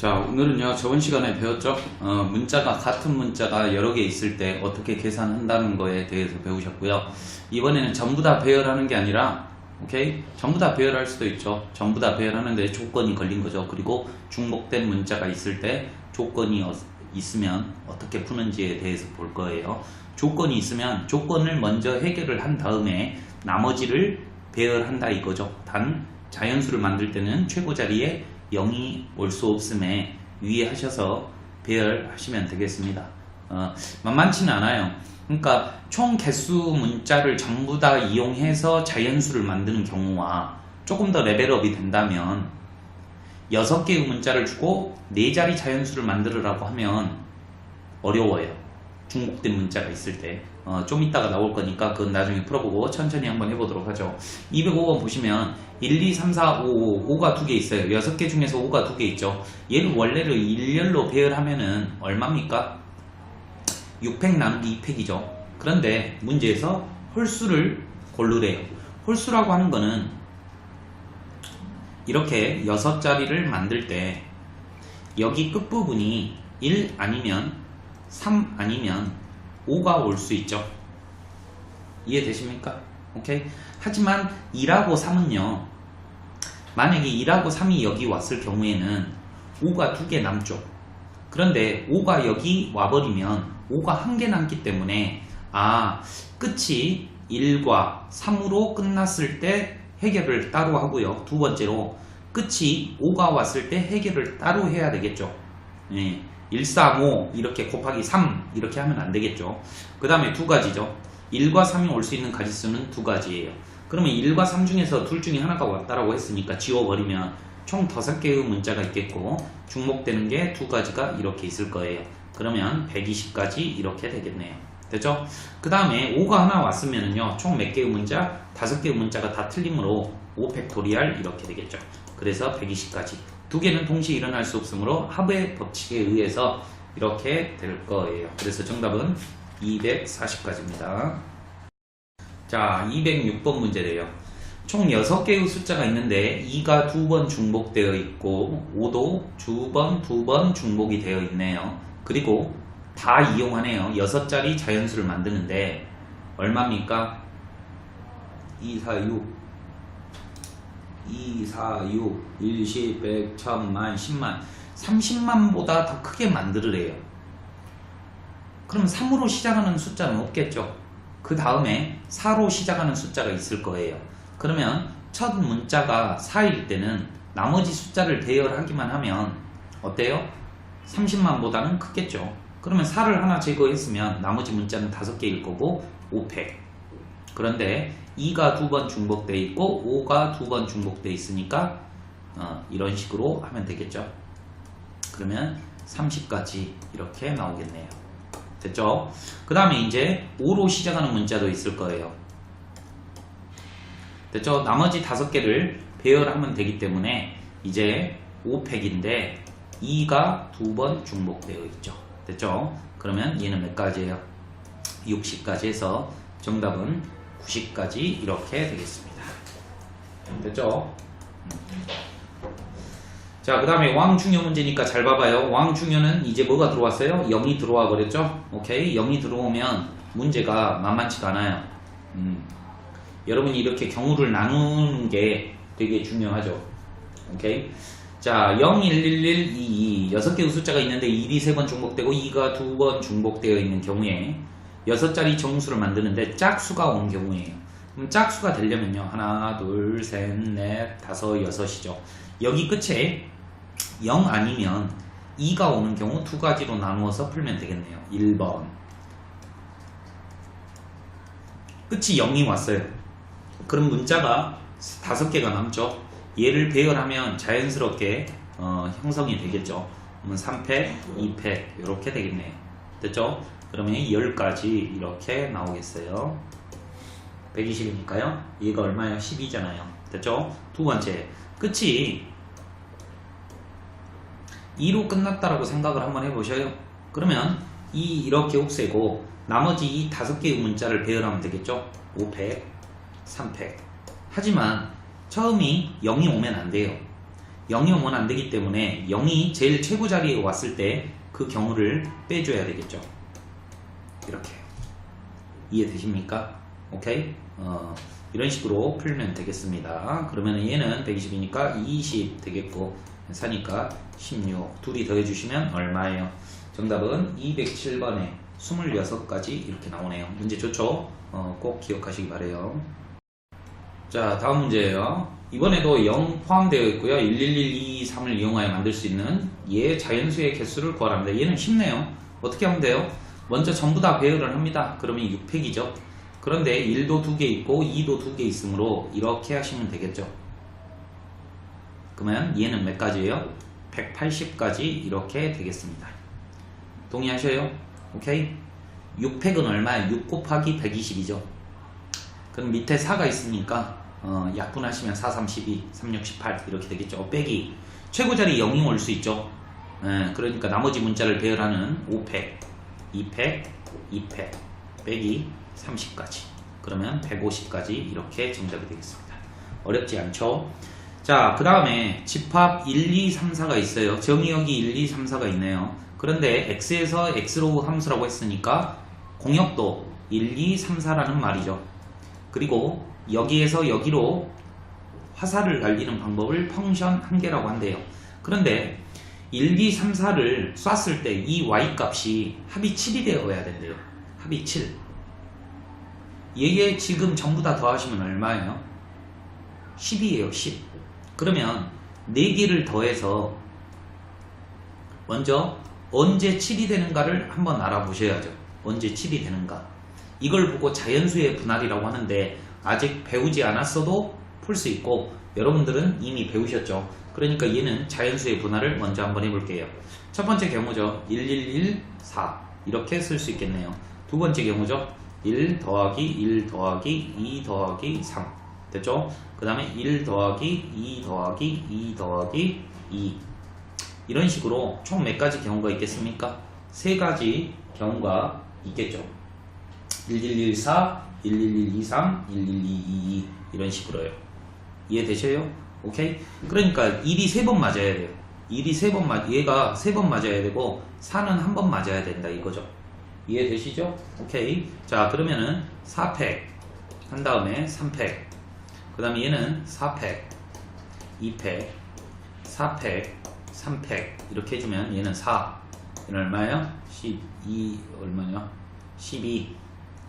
자, 오늘은요, 저번 시간에 배웠죠? 같은 문자가 여러 개 있을 때 어떻게 계산한다는 거에 대해서 배우셨고요. 이번에는 전부 다 배열하는 게 아니라, 오케이? 전부 다 배열할 수도 있죠. 전부 다 배열하는데 조건이 걸린 거죠. 그리고 중복된 문자가 있을 때 조건이 있으면 어떻게 푸는지에 대해서 볼 거예요. 조건이 있으면 조건을 먼저 해결을 한 다음에 나머지를 배열한다 이거죠. 단, 자연수를 만들 때는 최고 자리에 0이 올 수 없음에 유의하셔서 배열하시면 되겠습니다. 만만치는 않아요. 그러니까 총 개수 문자를 전부 다 이용해서 자연수를 만드는 경우와 조금 더 레벨업이 된다면 6개의 문자를 주고 4자리 자연수를 만들으라고 하면 어려워요. 중복된 문자가 있을 때. 좀 이따가 나올 거니까 그건 나중에 풀어보고 천천히 한번 해보도록 하죠. 205번 보시면 1, 2, 3, 4, 5, 5가 2개 있어요. 6개 중에서 5가 2개 있죠. 얘를 원래를 일렬로 배열하면은 얼마입니까? 6팩 나누기 2팩이죠. 그런데 문제에서 홀수를 고르래요. 홀수라고 하는 거는 이렇게 6자리를 만들 때 여기 끝부분이 1 아니면 3 아니면 5가 올 수 있죠. 이해되십니까? 오케이? 하지만 2하고 3은요. 만약에 2하고 3이 여기 왔을 경우에는 5가 2개 남죠. 그런데 5가 여기 와버리면 5가 1개 남기 때문에 끝이 1과 3으로 끝났을 때 해결을 따로 하고요. 두 번째로 끝이 5가 왔을 때 해결을 따로 해야 되겠죠. 1, 3, 5 이렇게 곱하기 3 이렇게 하면 안 되겠죠. 그 다음에 두 가지죠. 1과 3이 올 수 있는 가지수는 두 가지예요. 그러면 1과 3 중에서 둘 중에 하나가 왔다라고 했으니까 지워버리면 총 5개의 문자가 있겠고 중복되는 게 두 가지가 이렇게 있을 거예요. 그러면 120까지 이렇게 되겠네요. 됐죠? 그 다음에 5가 하나 왔으면은요 총 몇 개의 문자? 5개의 문자가 다 틀림으로 5팩토리알 이렇게 되겠죠. 그래서 120까지 두 개는 동시에 일어날 수 없으므로 합의 법칙에 의해서 이렇게 될 거예요. 그래서 정답은 240까지입니다. 자, 206번 문제래요. 총 6개의 숫자가 있는데 2가 2번 중복되어 있고 5도 2번 중복이 되어 있네요. 그리고 다 이용하네요. 6자리 자연수를 만드는데 얼마입니까? 2, 4, 6 2, 4, 6, 1, 10, 100, 1000만, 10만 30만보다 더 크게 만들으래요. 그럼 3으로 시작하는 숫자는 없겠죠. 그 다음에 4로 시작하는 숫자가 있을 거예요. 그러면 첫 문자가 4일 때는 나머지 숫자를 배열하기만 하면 어때요? 30만보다는 크겠죠. 그러면 4를 하나 제거했으면 나머지 문자는 5개일 거고 5팩. 그런데 2가 2번 중복되어 있고 5가 2번 중복되어 있으니까 이런 식으로 하면 되겠죠. 그러면 30까지 이렇게 나오겠네요. 됐죠? 그 다음에 이제 5로 시작하는 문자도 있을 거예요. 됐죠? 나머지 5개를 배열하면 되기 때문에 이제 5팩인데 2가 2번 중복되어 있죠. 됐죠? 그러면 얘는 몇 가지예요? 60까지 해서 정답은 90까지 이렇게 되겠습니다. 됐죠? 자, 그 다음에 왕중요 문제니까 잘 봐봐요. 왕중요는 이제 뭐가 들어왔어요? 0이 들어와 버렸죠? 오케이? 0이 들어오면 문제가 만만치가 않아요. 여러분이 이렇게 경우를 나누는 게 되게 중요하죠. 오케이? 자, 0, 1, 1, 1, 2, 2 6개의 숫자가 있는데 1이 3번 중복되고 2가 2번 중복되어 있는 경우에 6자리 정수를 만드는데 짝수가 온 경우에요. 그럼 짝수가 되려면요. 하나, 둘, 셋, 넷, 다섯, 여섯이죠. 여기 끝에 0 아니면 2가 오는 경우 두 가지로 나누어서 풀면 되겠네요. 1번. 끝이 0이 왔어요. 그럼 문자가 5개가 남죠. 얘를 배열하면 자연스럽게 형성이 되겠죠. 그러면 3팩, 2팩 이렇게 되겠네요. 됐죠? 그러면 10가지 이렇게 나오겠어요. 120이니까요. 얘가 얼마예요? 12잖아요. 됐죠? 두 번째, 끝이 2로 끝났다라고 생각을 한번 해보셔요. 그러면 이렇게 없애고 나머지 이 5개의 문자를 배열하면 되겠죠? 5팩, 3팩. 하지만 처음이 0이 오면 안 돼요. 0이 오면 안 되기 때문에 0이 제일 최고 자리에 왔을 때 그 경우를 빼줘야 되겠죠. 이렇게. 이해되십니까? 오케이? 이런 식으로 풀면 되겠습니다. 그러면 얘는 120이니까 20 되겠고, 사니까 16. 둘이 더해주시면 얼마예요? 정답은 207번에 26가지 이렇게 나오네요. 문제 좋죠? 꼭 기억하시기 바래요. 자, 다음 문제예요. 이번에도 0 포함되어 있고요. 1, 1, 1, 2, 3을 이용하여 만들 수 있는 얘 자연수의 개수를 구하랍니다. 얘는 쉽네요. 어떻게 하면 돼요? 먼저 전부 다 배열을 합니다. 그러면 6팩이죠. 그런데 1도 2개 있고 2도 2개 있으므로 이렇게 하시면 되겠죠. 그러면 얘는 몇 가지예요? 180가지 이렇게 되겠습니다. 동의하셔요? 오케이? 6팩은 얼마예요? 6 곱하기 120이죠. 그럼 밑에 4가 있으니까 약분하시면 4, 3, 12, 3, 6, 18 이렇게 되겠죠. 빼기 최고 자리 0이 올 수 있죠. 그러니까 나머지 문자를 배열하는 5팩, 2팩, 2팩 빼기 30까지 그러면 150까지 이렇게 정답이 되겠습니다. 어렵지 않죠? 자, 그 다음에 집합 1, 2, 3, 4가 있어요. 정의 여기 1, 2, 3, 4가 있네요. 그런데 x에서 x로 함수라고 했으니까 공역도 1, 2, 3, 4라는 말이죠. 그리고 여기에서 여기로 화살을 날리는 방법을 펑션 한계라고 한대요. 그런데 1, 2, 3, 4를 쐈을 때 이 y값이 합이 7이 되어야 된대요. 합이 7. 얘에 지금 전부 다 더하시면 얼마예요? 10이에요. 10. 그러면 4개를 더해서 먼저 언제 7이 되는가를 한번 알아보셔야죠. 언제 7이 되는가. 이걸 보고 자연수의 분할이라고 하는데 아직 배우지 않았어도 풀 수 있고 여러분들은 이미 배우셨죠. 그러니까 얘는 자연수의 분할을 먼저 한번 해볼게요. 첫 번째 경우죠. 1, 1, 1, 4 이렇게 쓸 수 있겠네요. 두 번째 경우죠. 1 더하기 1 더하기 2 더하기 3 됐죠? 그 다음에 1 더하기 2 더하기 2 더하기 2 이런 식으로 총 몇 가지 경우가 있겠습니까? 세 가지 경우가 있겠죠. 1114, 11123, 11222 이런 식으로요. 이해되셔요? 오케이? 그러니까 1이 3번 맞아야 돼요. 1이 3번 얘가 3번 맞아야 되고 4는 1번 맞아야 된다 이거죠. 이해되시죠? 오케이. 자, 그러면은 4팩 한 다음에 3팩 그 다음에 얘는 4팩 2팩 4팩 3팩 이렇게 해주면 얘는 4 얘는 얼마예요? 12 얼마냐? 12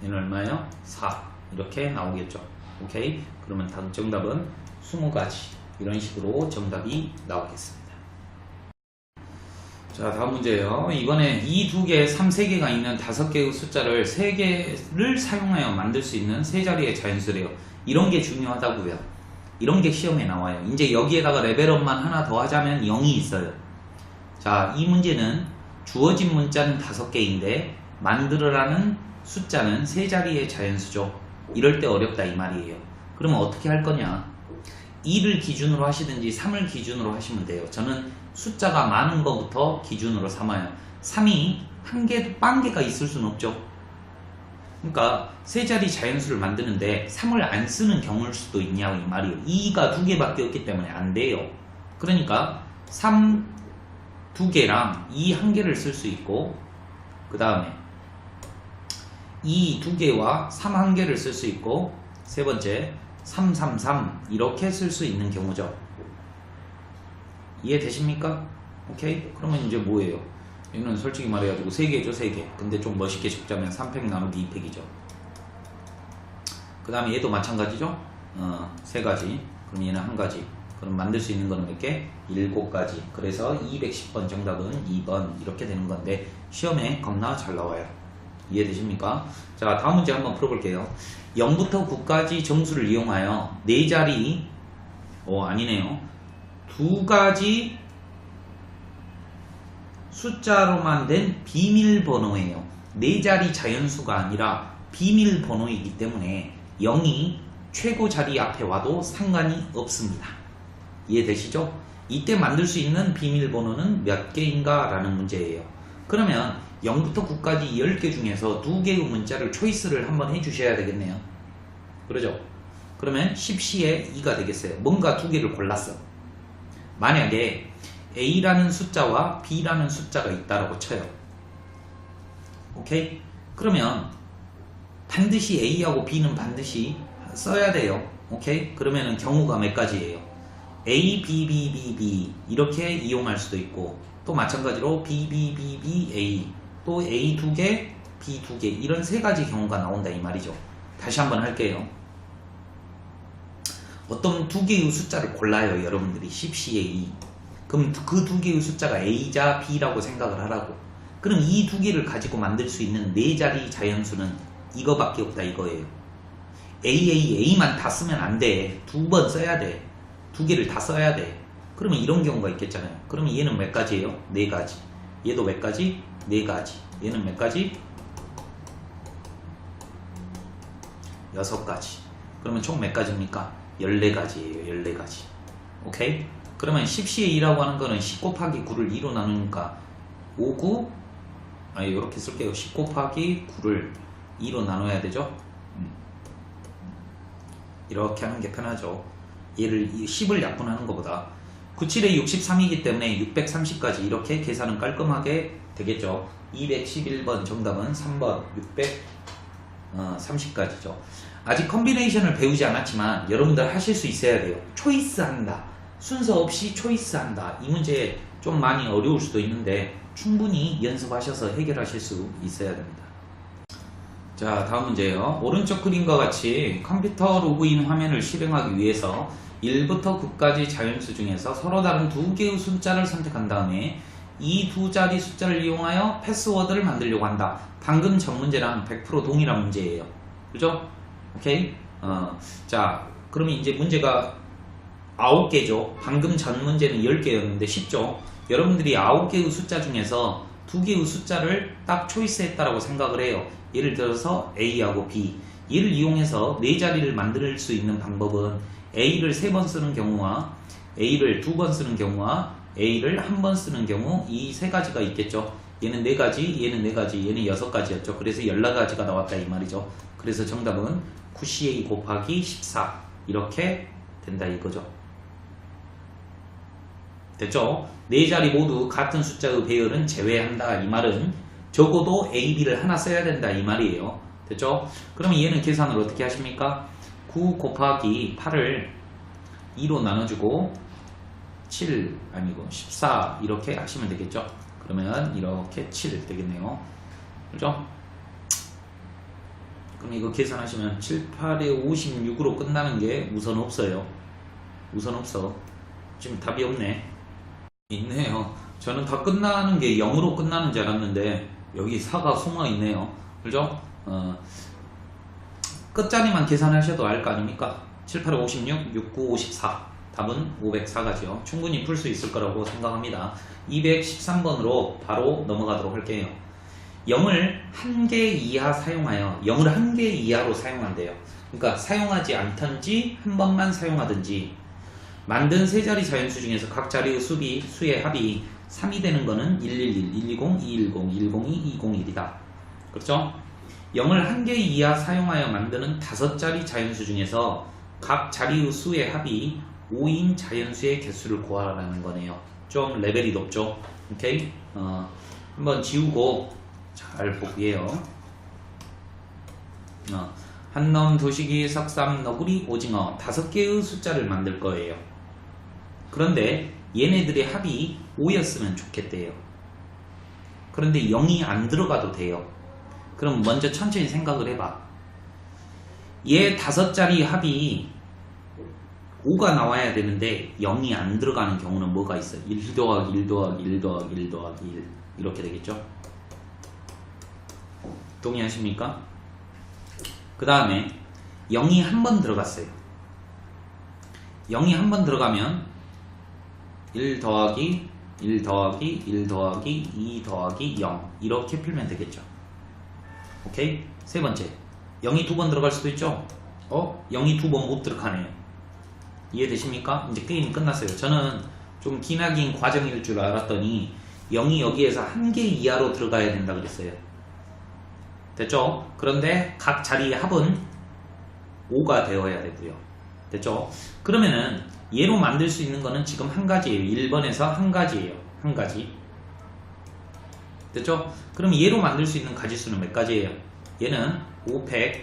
얘는 얼마예요? 4 이렇게 나오겠죠. 오케이. 그러면 정답은 20가지 이런 식으로 정답이 나오겠습니다. 자, 다음 문제예요. 이번에 이 두 개, 3, 3개가 있는 5개의 숫자를 3개를 사용하여 만들 수 있는 세 자리의 자연수래요. 이런 게 중요하다고요. 이런 게 시험에 나와요. 이제 여기에다가 레벨업만 하나 더 하자면 0이 있어요. 자, 이 문제는 주어진 문자는 5개인데 만들어라는 숫자는 세 자리의 자연수죠. 이럴 때 어렵다 이 말이에요. 그러면 어떻게 할 거냐? 2를 기준으로 하시든지 3을 기준으로 하시면 돼요. 저는 숫자가 많은 것부터 기준으로 삼아요. 3이 한 개, 빵개가 있을 수는 없죠. 그러니까 세 자리 자연수를 만드는데 3을 안 쓰는 경우일 수도 있냐고 이 말이에요. 2가 2개밖에 없기 때문에 안 돼요. 그러니까 3 2개랑 2 1개를 쓸 수 있고 그 다음에 2 2개와 3 1개를 쓸 수 있고 세 번째 3 3 3 이렇게 쓸 수 있는 경우죠. 이해되십니까? 오케이? 그러면 이제 뭐예요? 이거는 솔직히 말해가지고 3개죠, 3개. 근데 좀 멋있게 적자면 3팩 나누기 2팩이죠. 그 다음에 얘도 마찬가지죠? 3가지. 그럼 얘는 1가지. 그럼 만들 수 있는 거는 몇 개? 7가지. 그래서 210번 정답은 2번. 이렇게 되는 건데, 시험에 겁나 잘 나와요. 이해되십니까? 자, 다음 문제 한번 풀어볼게요. 0부터 9까지 정수를 이용하여 4자리, 아니네요. 2가지 숫자로만 된 비밀번호예요. 4자리 자연수가 아니라 비밀번호이기 때문에 0이 최고 자리 앞에 와도 상관이 없습니다. 이해되시죠? 이때 만들 수 있는 비밀번호는 몇 개인가 라는 문제예요. 그러면 0부터 9까지 10개 중에서 2개의 문자를 초이스를 한번 해주셔야 되겠네요. 그러죠? 그러면 10시에 2가 되겠어요. 뭔가 2개를 골랐어. 만약에 A라는 숫자와 B라는 숫자가 있다라고 쳐요. 오케이? 그러면 반드시 A하고 B는 반드시 써야 돼요. 오케이? 그러면은 경우가 몇 가지예요? A, B, B, B, B 이렇게 이용할 수도 있고 또 마찬가지로 B, B, B, B, A 또 A 2개, B 2개 이런 세 가지 경우가 나온다 이 말이죠. 다시 한번 할게요. 어떤 두 개의 숫자를 골라요. 여러분들이 10C에 2 그럼 그 두 개의 숫자가 A자 B라고 생각을 하라고. 그럼 이 두 개를 가지고 만들 수 있는 네 자리 자연수는 이거밖에 없다 이거예요. A만 다 쓰면 안 돼. 두 번 써야 돼. 두 개를 다 써야 돼. 그러면 이런 경우가 있겠잖아요. 그러면 얘는 몇 가지예요? 네 가지. 얘도 몇 가지? 네 가지. 얘는 몇 가지? 6가지. 그러면 총 몇 가지입니까? 14가지예요. 14가지. 오케이? 그러면 10C에 2라고 하는 거는 10 곱하기 9를 2로 나누니까 5, 9 아니 이렇게 쓸게요. 10 곱하기 9를 2로 나눠야 되죠. 이렇게 하는 게 편하죠. 얘를 10을 약분하는 것보다 97에 63이기 때문에 630까지 이렇게 계산은 깔끔하게 되겠죠. 211번 정답은 3번 630까지죠. 아직 컨비네이션을 배우지 않았지만 여러분들 하실 수 있어야 돼요. 초이스한다. 순서 없이 초이스한다. 이 문제 좀 많이 어려울 수도 있는데 충분히 연습하셔서 해결하실 수 있어야 됩니다. 자, 다음 문제예요. 오른쪽 그림과 같이 컴퓨터 로그인 화면을 실행하기 위해서 1부터 9까지 자연수 중에서 서로 다른 두 개의 숫자를 선택한 다음에 이 두 자리 숫자를 이용하여 패스워드를 만들려고 한다. 방금 전 문제랑 100% 동일한 문제예요. 그죠? 오케이? 자, 그러면 이제 문제가 9개죠. 방금 전 문제는 10개였는데 쉽죠? 여러분들이 9개의 숫자 중에서 2개의 숫자를 딱 초이스했다라고 생각을 해요. 예를 들어서 A하고 B. 얘를 이용해서 네 자리를 만들 수 있는 방법은 A를 3번 쓰는 경우와 A를 2번 쓰는 경우와 A를 1번 쓰는 경우 이 세 가지가 있겠죠. 얘는 4가지, 얘는 4가지, 얘는 6가지였죠. 그래서 14가지가 나왔다 이 말이죠. 그래서 정답은 9CA 곱하기 14 이렇게 된다 이거죠. 됐죠? 네 자리 모두 같은 숫자의 배열은 제외한다 이 말은 적어도 A, B를 하나 써야 된다 이 말이에요. 됐죠? 그러면 얘는 계산을 어떻게 하십니까? 9 곱하기 8을 2로 나눠주고 7 아니고 14 이렇게 하시면 되겠죠? 그러면 이렇게 7 되겠네요. 그죠? 그럼 이거 계산하시면 7, 8에 56으로 끝나는 게 우선 없어요. 우선 없어. 지금 답이 없네. 있네요. 저는 다 끝나는 게 0으로 끝나는 줄 알았는데 여기 4가 숨어 있네요. 그죠? 끝자리만 계산하셔도 알 거 아닙니까? 7, 8, 56, 6, 9, 54 답은 504가지요. 충분히 풀 수 있을 거라고 생각합니다. 213번으로 바로 넘어가도록 할게요. 0을 1개 이하 사용하여 0을 1개 이하로 사용한대요. 그러니까 사용하지 않던지 한 번만 사용하든지 만든 세 자리 자연수 중에서 각 자리의 수의 합이 3이 되는 거는 111, 120, 210, 102, 201이다. 그렇죠? 0을 1개 이하 사용하여 만드는 5자리 자연수 중에서 각 자리의 수의 합이 5인 자연수의 개수를 구하라는 거네요. 좀 레벨이 높죠? 오케이? 한번 지우고 잘 보게요. 한놈, 도시기, 석삼, 너구리, 오징어 5개의 숫자를 만들 거예요. 그런데 얘네들의 합이 5였으면 좋겠대요. 그런데 0이 안 들어가도 돼요. 그럼 먼저 천천히 생각을 해봐. 얘 5자리 합이 5가 나와야 되는데 0이 안 들어가는 경우는 뭐가 있어요? 1 더하기 1 더하기 1 더하기 1 더하기 1 이렇게 되겠죠? 동의하십니까? 그 다음에 0이 한 번 들어갔어요. 0이 한 번 들어가면 1 더하기 1 더하기 1 더하기 2 더하기 0 이렇게 풀면 되겠죠. 오케이? 세 번째 0이 2번 들어갈 수도 있죠. 0이 2번 못 들어가네요. 이해되십니까? 이제 게임이 끝났어요. 저는 좀 기나긴 과정일 줄 알았더니 0이 여기에서 1개 이하로 들어가야 된다 그랬어요. 됐죠? 그런데 각 자리의 합은 5가 되어야 되고요. 됐죠? 그러면은 얘로 만들 수 있는 거는 지금 한 가지예요. 1번에서 한 가지예요. 한 가지. 됐죠? 그럼 얘로 만들 수 있는 가지수는 몇 가지예요? 얘는 5팩,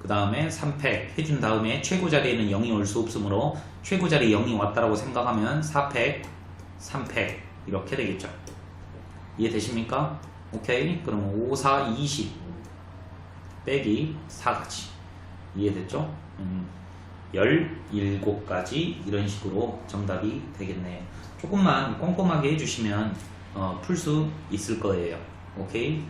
그 다음에 3팩 해준 다음에 최고 자리에는 0이 올 수 없으므로 최고 자리에 0이 왔다라고 생각하면 4팩, 3팩 이렇게 되겠죠. 이해되십니까? 오케이. 그러면 5, 4, 20 빼기 4가지. 이해됐죠? 17가지 이런 식으로 정답이 되겠네요. 조금만 꼼꼼하게 해주시면 풀 수 있을 거예요. 오케이.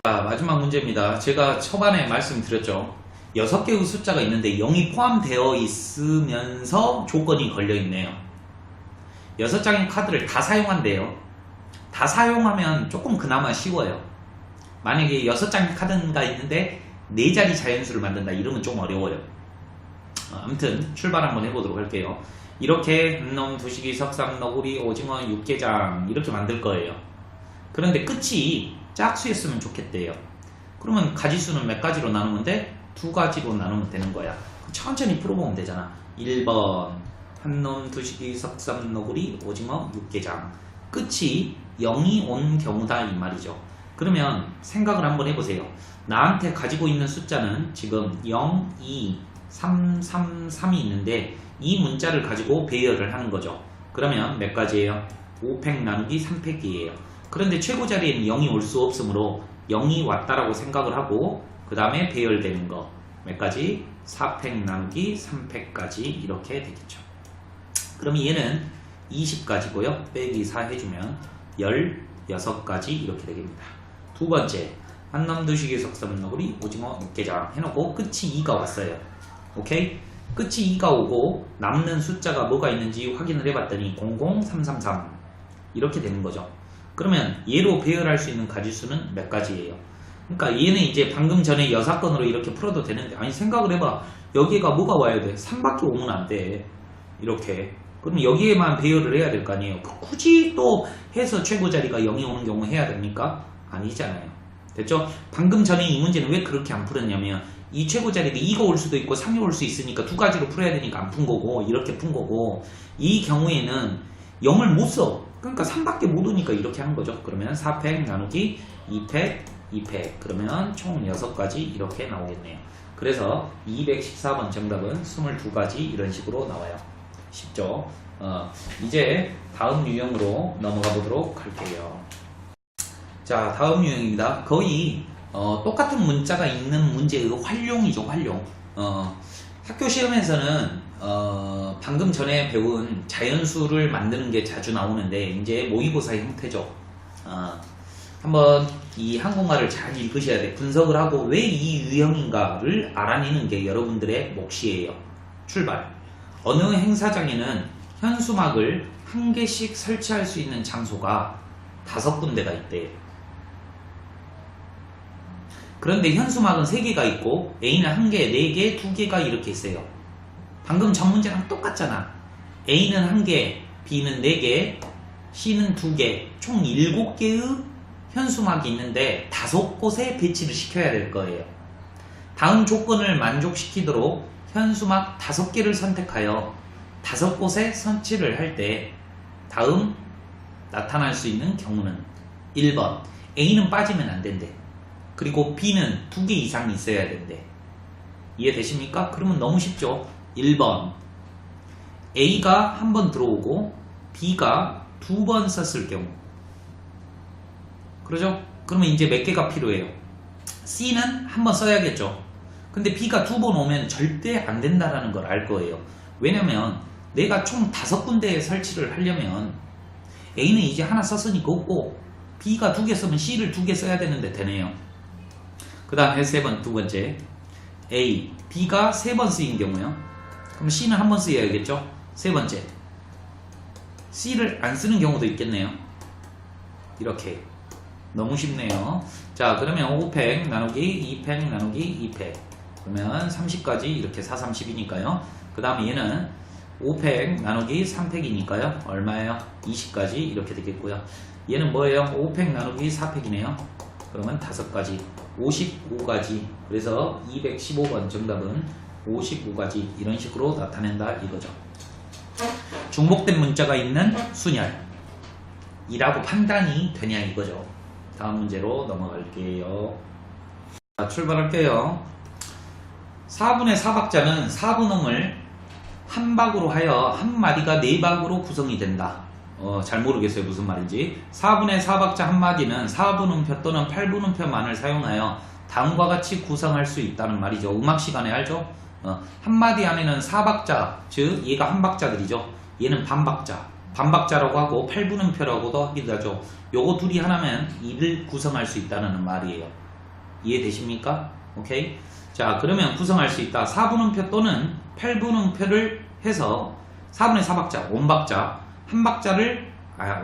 자, 마지막 문제입니다. 제가 초반에 말씀드렸죠. 6개의 숫자가 있는데 0이 포함되어 있으면서 조건이 걸려 있네요. 6장의 카드를 다 사용한대요. 다 사용하면 조금 그나마 쉬워요. 만약에 6장의 카드가 있는데 4자리 자연수를 만든다 이러면 좀 어려워요. 아무튼 출발 한번 해보도록 할게요. 이렇게 놈, 두식이, 석삼, 너구리, 오징어, 육개장 이렇게 만들 거예요. 그런데 끝이 짝수였으면 좋겠대요. 그러면 가지수는 몇 가지로 나누면 돼? 2가지로 나누면 되는 거야. 천천히 풀어보면 되잖아. 1번 한놈, 두식이, 석삼, 너구리, 오징어, 육개장. 끝이 0이 온 경우다 이 말이죠. 그러면 생각을 한번 해보세요. 나한테 가지고 있는 숫자는 지금 0, 2, 3, 3, 3이 있는데 이 문자를 가지고 배열을 하는 거죠. 그러면 몇 가지예요? 5팩 나누기 3팩이에요. 그런데 최고 자리에는 0이 올 수 없으므로 0이 왔다라고 생각을 하고 그 다음에 배열되는 거 몇 가지? 4팩 나누기 3팩까지 이렇게 되겠죠. 그럼 얘는 20가지고요. 빼기 4 해주면 16가지 이렇게 되겠습니다. 두 번째 한놈, 두식이, 석삼, 너구리, 오징어, 육개장 해놓고 끝이 2가 왔어요. 오케이? 끝이 2가 오고 남는 숫자가 뭐가 있는지 확인을 해봤더니 00333 이렇게 되는 거죠. 그러면 얘로 배열할 수 있는 가지수는 몇 가지예요? 그러니까 얘는 이제 방금 전에 여사건으로 이렇게 풀어도 되는데 아니 생각을 해봐. 여기가 뭐가 와야 돼? 3밖에 오면 안 돼. 이렇게. 그럼 여기에만 배열을 해야 될 거 아니에요. 굳이 또 해서 최고 자리가 0이 오는 경우 해야 됩니까? 아니잖아요. 됐죠? 방금 전에 이 문제는 왜 그렇게 안 풀었냐면 이 최고 자리에 2가 올 수도 있고 3이 올 수 있으니까 두 가지로 풀어야 되니까 안 푼 거고 이렇게 푼 거고 이 경우에는 0을 못 써. 그러니까 3밖에 못 오니까 이렇게 하는 거죠. 그러면 4팩 나누기 2팩 2팩 그러면 총 6가지 이렇게 나오겠네요. 그래서 214번 정답은 22가지 이런 식으로 나와요. 쉽죠? 이제 다음 유형으로 넘어가 보도록 할게요. 자, 다음 유형입니다. 거의 똑같은 문자가 있는 문제의 활용이죠. 활용. 학교 시험에서는 방금 전에 배운 자연수를 만드는 게 자주 나오는데 이제 모의고사 형태죠. 한번 이 한국말을 잘 읽으셔야 돼. 분석을 하고 왜 이 유형인가를 알아내는 게 여러분들의 몫이에요. 출발. 어느 행사장에는 현수막을 한 개씩 설치할 수 있는 장소가 5군데가 있대요. 그런데 현수막은 3개가 있고 A는 1개, 4개, 2개가 이렇게 있어요. 방금 전 문제랑 똑같잖아. A는 1개, B는 4개, C는 2개, 총 7개의 현수막이 있는데 5곳에 배치를 시켜야 될 거예요. 다음 조건을 만족시키도록 현수막 5개를 선택하여 5곳에 설치를 할 때 다음 나타날 수 있는 경우는 1번 A는 빠지면 안 된대. 그리고 B는 2개 이상이 있어야 된대. 이해되십니까? 그러면 너무 쉽죠. 1번 A가 한 번 들어오고 B가 2번 썼을 경우 그러죠? 그러면 이제 몇 개가 필요해요? C는 한 번 써야겠죠. 근데 B가 2번 오면 절대 안 된다라는 걸 알 거예요. 왜냐면 내가 총 5군데에 설치를 하려면 A는 이제 하나 썼으니까 없고 B가 2개 쓰면 C를 2개 써야 되는데 되네요. 그 다음에 두 번째 A, B가 3번 쓰인 경우요. 그럼 C는 한 번 쓰여야겠죠. 세 번째 C를 안 쓰는 경우도 있겠네요. 이렇게 너무 쉽네요. 자, 그러면 5팩 나누기 2팩 나누기 2팩 그러면 30까지 이렇게 4, 30이니까요. 그 다음에 얘는 5팩 나누기 3팩이니까요. 얼마예요? 20까지 이렇게 되겠고요. 얘는 뭐예요? 5팩 나누기 4팩이네요. 그러면 5가지 55가지. 그래서 215번 정답은 55가지 이런 식으로 나타낸다 이거죠. 중복된 문자가 있는 순열 이라고 판단이 되냐 이거죠. 다음 문제로 넘어갈게요. 자, 출발할게요. 4분의 4박자는 4분음을 한 박으로 하여 한 마디가 네 박으로 구성이 된다. 잘 모르겠어요 무슨 말인지. 4분의 4박자 한 마디는 4분음표 또는 8분음표만을 사용하여 다음과 같이 구성할 수 있다는 말이죠. 음악 시간에 알죠? 한 마디 안에는 4박자, 즉 얘가 한 박자들이죠. 얘는 반박자, 반박자라고 하고 8분음표라고도 하기도 하죠. 요거 둘이 하나면 이를 구성할 수 있다는 말이에요. 이해되십니까? 오케이? 자, 그러면 구성할 수 있다. 4분음표 또는 8분음표를 해서 4분의 4박자, 온박자, 한 박자를,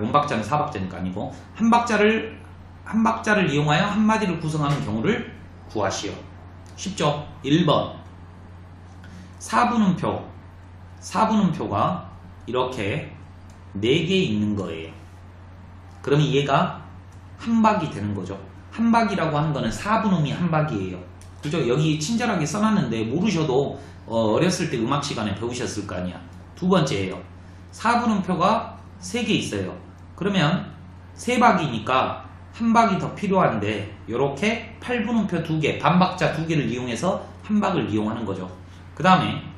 온박자는 4박자니까 아니고, 한 박자를 이용하여 한 마디를 구성하는 경우를 구하시오. 쉽죠? 1번. 4분음표가 이렇게 4개 있는 거예요. 그러면 얘가 한 박이 되는 거죠. 한 박이라고 하는 거는 4분음이 한 박이에요. 그죠? 여기 친절하게 써놨는데 모르셔도 어렸을 때 음악 시간에 배우셨을 거 아니야. 두 번째예요. 4분음표가 3개 있어요. 그러면 3박이니까 한 박이 더 필요한데 이렇게 8분음표 2개, 반박자 2개를 이용해서 한 박을 이용하는 거죠. 그 다음에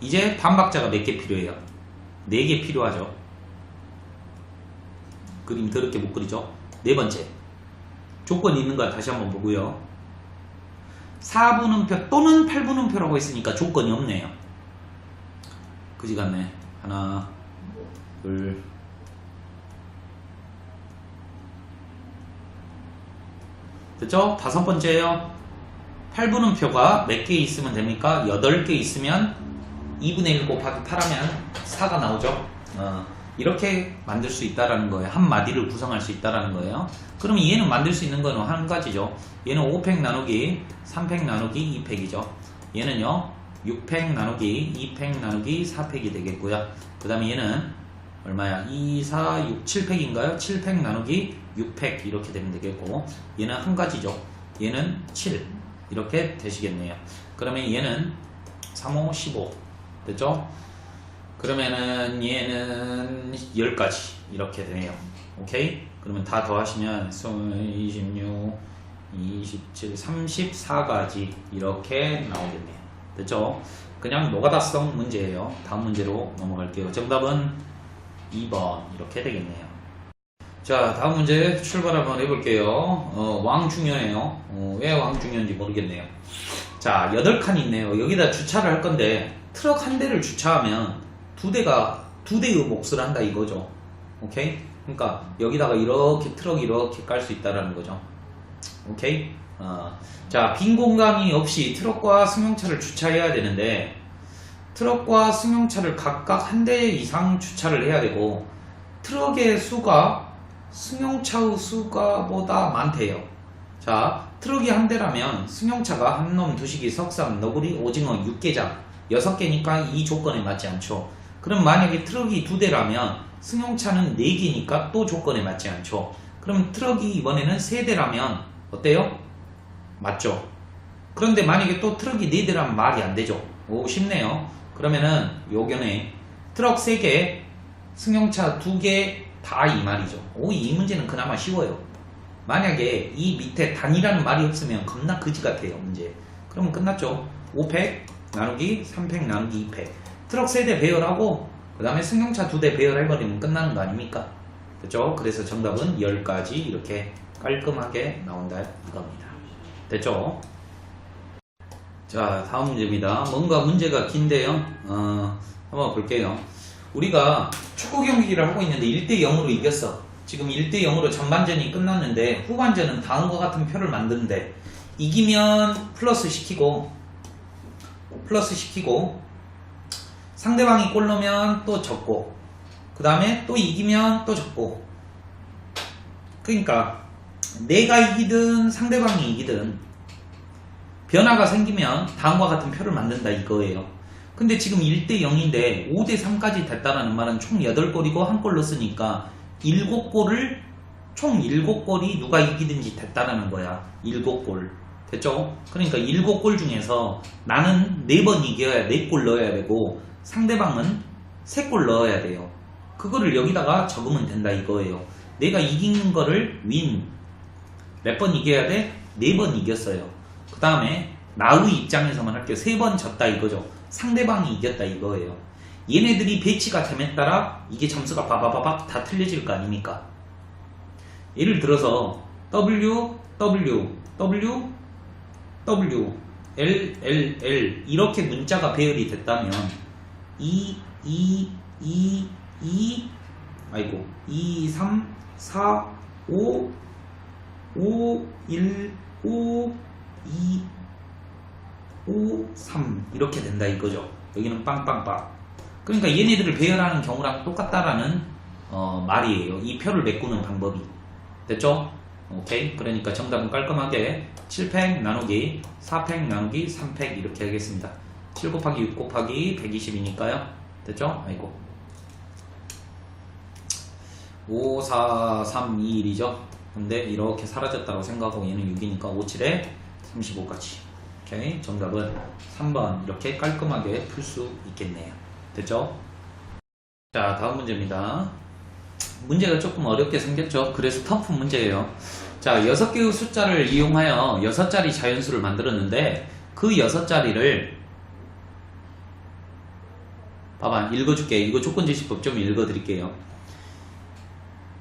이제 반박자가 몇 개 필요해요? 4개 필요하죠. 그림 더럽게 못 그리죠? 네 번째, 조건이 있는 거 다시 한번 보고요. 4분음표 또는 8분음표라고 했으니까 조건이 없네요. 그지 같네. 하나, 둘, 됐죠? 다섯 번째예요. 8분음표가 몇 개 있으면 됩니까? 8개 있으면 2분의 1 곱하기 8하면 4가 나오죠. 이렇게 만들 수 있다라는 거예요. 한 마디를 구성할 수 있다라는 거예요. 그러면 얘는 만들 수 있는 거는 한 가지죠. 얘는 5팩 나누기 3팩 나누기 2팩이죠. 얘는요 6팩 나누기 2팩 나누기 4팩이 되겠고요. 그 다음에 얘는 얼마야? 2, 4, 6, 7팩인가요? 7팩 나누기 6팩 이렇게 되면 되겠고, 얘는 한 가지죠. 얘는 7 이렇게 되시겠네요. 그러면 얘는 3, 5, 15 됐죠? 그러면은 얘는 10가지 이렇게 되네요. 오케이? 그러면 다 더하시면 26, 27, 34가지 이렇게 나오겠네요. 됐죠? 그냥 노가다성 문제예요. 다음 문제로 넘어갈게요. 정답은 2번 이렇게 되겠네요. 자, 다음 문제 출발 한번 해볼게요. 왕 중요해요. 왜 왕 중요한지 모르겠네요. 자, 8칸이 있네요. 여기다 주차를 할 건데 트럭 한 대를 주차하면 두 대의 몫을 한다 이거죠. 오케이? 그러니까 여기다가 이렇게 트럭 이렇게 깔 수 있다라는 거죠. 오케이? 자, 빈 공간이 없이 트럭과 승용차를 주차해야 되는데 트럭과 승용차를 각각 한 대 이상 주차를 해야 되고 트럭의 수가 승용차의 수가 보다 많대요. 자, 트럭이 한 대라면 승용차가 한 놈, 두식이, 석삼, 너구리, 오징어, 육개장 6개니까 이 조건에 맞지 않죠. 그럼 만약에 트럭이 2대라면 승용차는 4개니까 또 조건에 맞지 않죠. 그럼 트럭이 이번에는 3대라면 어때요? 맞죠. 그런데 만약에 또 트럭이 4대라면 말이 안 되죠. 오, 쉽네요. 그러면은 요견에 트럭 3개, 승용차 2개 다 이 말이죠. 오, 이 문제는 그나마 쉬워요. 만약에 이 밑에 단이라는 말이 없으면 겁나 그지 같아요 문제. 그러면 끝났죠. 5팩 나누기 3팩 나누기 2팩. 트럭 3대 배열하고 그 다음에 승용차 2대 배열해버리면 끝나는 거 아닙니까? 됐죠? 그래서 정답은 10가지 이렇게 깔끔하게 나온다 이겁니다. 됐죠? 자, 다음 문제입니다. 뭔가 문제가 긴데요. 한번 볼게요. 우리가 축구 경기를 하고 있는데 1대0으로 이겼어. 지금 1대0으로 전반전이 끝났는데 후반전은 다음과 같은 표를 만드는데 이기면 플러스 시키고 상대방이 골 넣으면 또 적고 그 다음에 또 이기면 또 적고, 그러니까 내가 이기든 상대방이 이기든 변화가 생기면 다음과 같은 표를 만든다 이거예요. 근데 지금 1대0인데 5대3까지 됐다는 말은 총 8골이고 한 골 넣었으니까 7골을 총 7골이 누가 이기든지 됐다라는 거야. 7골 됐죠? 그러니까 7골 중에서 나는 4번 이겨야 4골 넣어야 되고 상대방은 3골 넣어야 돼요. 그거를 여기다가 적으면 된다 이거예요. 내가 이기는 거를 몇 번 이겨야 돼? 4번 이겼어요. 그 다음에 나의 입장에서만 할게요. 3번 졌다 이거죠. 상대방이 이겼다 이거예요. 얘네들이 배치가 됨에 따라 이게 점수가 바바바박 다 틀려질 거 아닙니까? 예를 들어서 W, W, W, W, L, L, L 이렇게 문자가 배열이 됐다면 2, 3, 4, 5, 1, 5, 2, 5, 3 이렇게 된다 이거죠. 여기는 빵빵빵. 그러니까 얘네들을 배열하는 경우랑 똑같다라는 말이에요. 이 표를 메꾸는 방법이. 됐죠? 오케이. 그러니까 정답은 깔끔하게 7팩 나누기 4팩 나누기 3팩 이렇게 하겠습니다. 7 곱하기 6 곱하기 120이니까요. 됐죠? 아이고. 5, 4, 3, 2, 1이죠. 근데 이렇게 사라졌다고 생각하고 얘는 6이니까 5, 7에 35까지. 오케이. 정답은 3번 이렇게 깔끔하게 풀 수 있겠네요. 됐죠? 자, 다음 문제입니다. 문제가 조금 어렵게 생겼죠? 그래서 터프 문제예요. 자, 6개의 숫자를 이용하여 6자리 자연수를 만들었는데 그 6자리를 봐봐, 읽어줄게. 이거 조건제시법 좀 읽어드릴게요.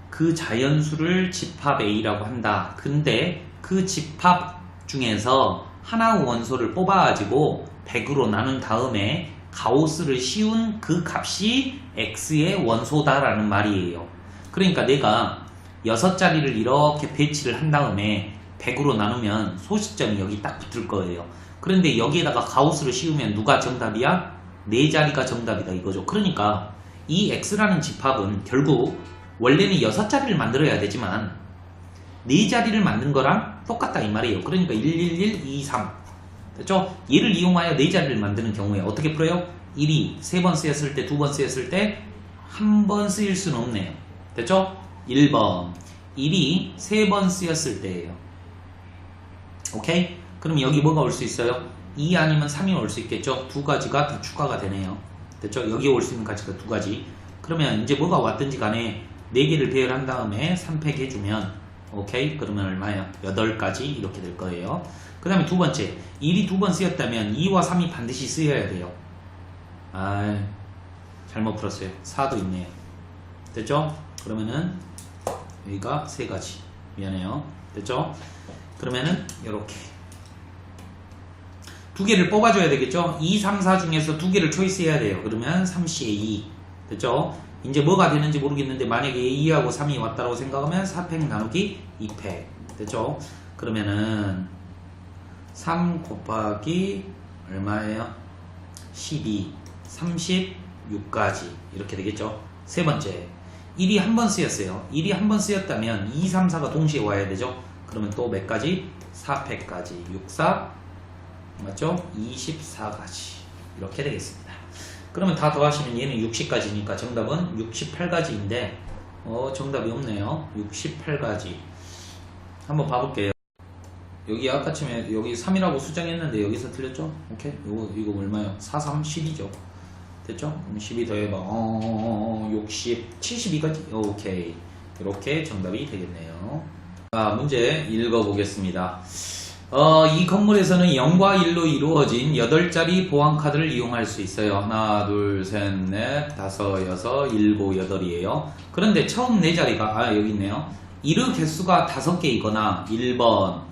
그 자연수를 집합 A라고 한다. 근데 그 집합 중에서 하나의 원소를 뽑아가지고 100으로 나눈 다음에 가우스를 씌운 그 값이 X의 원소다라는 말이에요. 그러니까 내가 6자리를 이렇게 배치를 한 다음에 100으로 나누면 소시점이 여기 딱 붙을 거예요. 그런데 여기에다가 가우스를 씌우면 누가 정답이야? 4자리가 정답이다 이거죠. 그러니까 이 X라는 집합은 결국 원래는 6자리를 만들어야 되지만 4자리를 만든 거랑 똑같다 이 말이에요. 그러니까 111, 2, 3 됐죠? 얘를 이용하여 4자리를 만드는 경우에 어떻게 풀어요? 1이 3번 쓰였을 때, 2번 쓰였을 때 한 번 쓰일 수는 없네요. 됐죠? 1번 1이 3번 쓰였을 때예요. 오케이? 그럼 여기 뭐가 올 수 있어요? 2 아니면 3이 올 수 있겠죠? 두 가지가 더 추가가 되네요. 됐죠? 여기 올 수 있는 가지가 두 가지. 그러면 이제 뭐가 왔든지 간에 4개를 배열한 다음에 3팩 해주면 오케이? 그러면 얼마예요? 8가지 이렇게 될 거예요. 그 다음에 두 번째 1이 2번 쓰였다면 2와 3이 반드시 쓰여야 돼요. 잘못 풀었어요. 4도 있네요. 됐죠? 그러면은 여기가 3가지. 미안해요. 됐죠? 그러면은 이렇게 2개를 뽑아줘야 되겠죠? 2, 3, 4 중에서 2개를 초이스 해야 돼요. 그러면 3C에 2. 됐죠? 이제 뭐가 되는지 모르겠는데 만약에 2하고 3이 왔다고 생각하면 4팩 나누기 2팩. 됐죠? 그러면은 3 곱하기 얼마예요? 12, 36까지 이렇게 되겠죠? 세 번째 1이 한 번 쓰였어요. 1이 한 번 쓰였다면 2, 3, 4가 동시에 와야 되죠? 그러면 또 몇 가지? 4팩까지 6, 4 맞죠? 24가지 이렇게 되겠습니다. 그러면 다 더하시면 얘는 60가지니까 정답은 68가지인데 정답이 없네요. 68가지 한번 봐볼게요. 여기 아까쯤에 여기 3이라고 수정했는데 여기서 틀렸죠? 오케이. 이거 얼마요? 4, 3, 12죠. 됐죠? 그럼 12 더해봐. 60, 72가지. 오케이. 이렇게 정답이 되겠네요. 자, 문제 읽어보겠습니다. 이 건물에서는 0과 1로 이루어진 8자리 보안카드를 이용할 수 있어요. 하나, 둘, 셋, 넷, 다섯, 여섯, 일곱, 여덟이에요. 그런데 처음 4자리가 여기 있네요. 이르 개수가 5개이거나 1번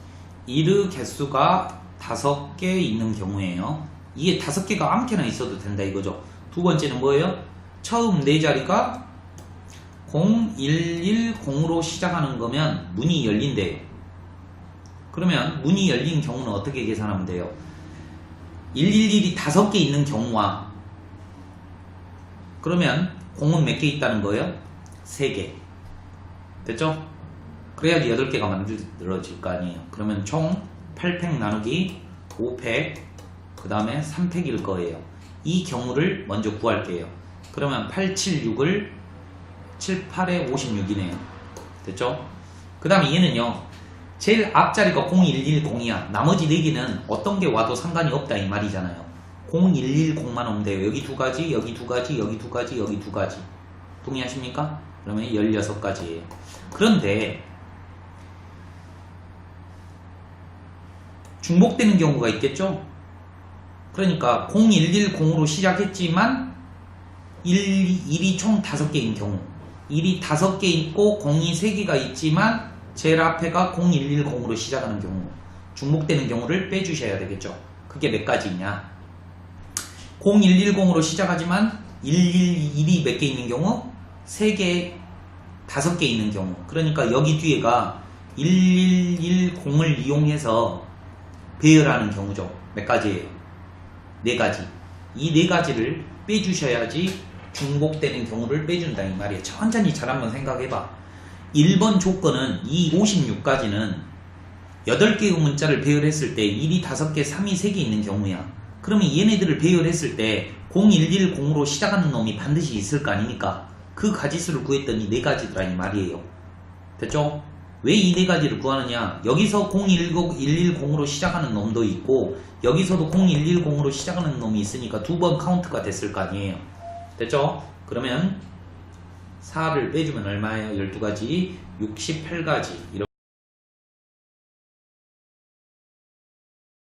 이르 개수가 5개 있는 경우에요. 이게 5개가 아무렇게나 있어도 된다 이거죠. 두 번째는 뭐예요? 처음 4자리가 0110으로 시작하는 거면 문이 열린대요. 그러면 문이 열린 경우는 어떻게 계산하면 돼요? 111이 5개 있는 경우와 그러면 0은 몇 개 있다는 거예요? 3개. 됐죠? 그래야지 8개가 만들어질 거 아니에요. 그러면 총 8팩 나누기 5팩 그 다음에 3팩일 거예요. 이 경우를 먼저 구할게요. 그러면 8, 7, 6을 7, 8에 56이네요. 됐죠? 그 다음에 얘는요 제일 앞자리가 0110이야. 나머지 4개는 어떤 게 와도 상관이 없다 이 말이잖아요. 0110만 오면 돼요. 여기 2가지, 여기 2가지, 여기 2가지, 여기 2가지. 동의하십니까? 그러면 16가지예요. 그런데 중복되는 경우가 있겠죠? 그러니까 0110으로 시작했지만 1이 총 5개인 경우, 1이 5개 있고 0이 3개가 있지만 제일 앞에가 0110으로 시작하는 경우, 중복되는 경우를 빼주셔야 되겠죠. 그게 몇 가지냐? 0110으로 시작하지만 1이 몇 개 있는 경우, 3개, 5개 있는 경우. 그러니까 여기 뒤에가 1110을 이용해서 배열하는 경우죠. 몇 가지예요? 4가지. 이 4가지를 빼주셔야지 중복되는 경우를 빼준다 이 말이에요. 천천히 잘 한번 생각해봐. 1번 조건은 이 56가지는 8개의 문자를 배열했을 때 1이 5개, 3이 3개 있는 경우야. 그러면 얘네들을 배열했을 때 0110으로 시작하는 놈이 반드시 있을 거 아닙니까? 그 가지수를 구했더니 4가지더라 이 말이에요. 됐죠? 왜 이 4가지를 구하느냐? 여기서 0110으로 시작하는 놈도 있고 여기서도 0110으로 시작하는 놈이 있으니까 2번 카운트가 됐을 거 아니에요. 됐죠? 그러면 4를 빼주면 얼마예요? 12가지, 68가지.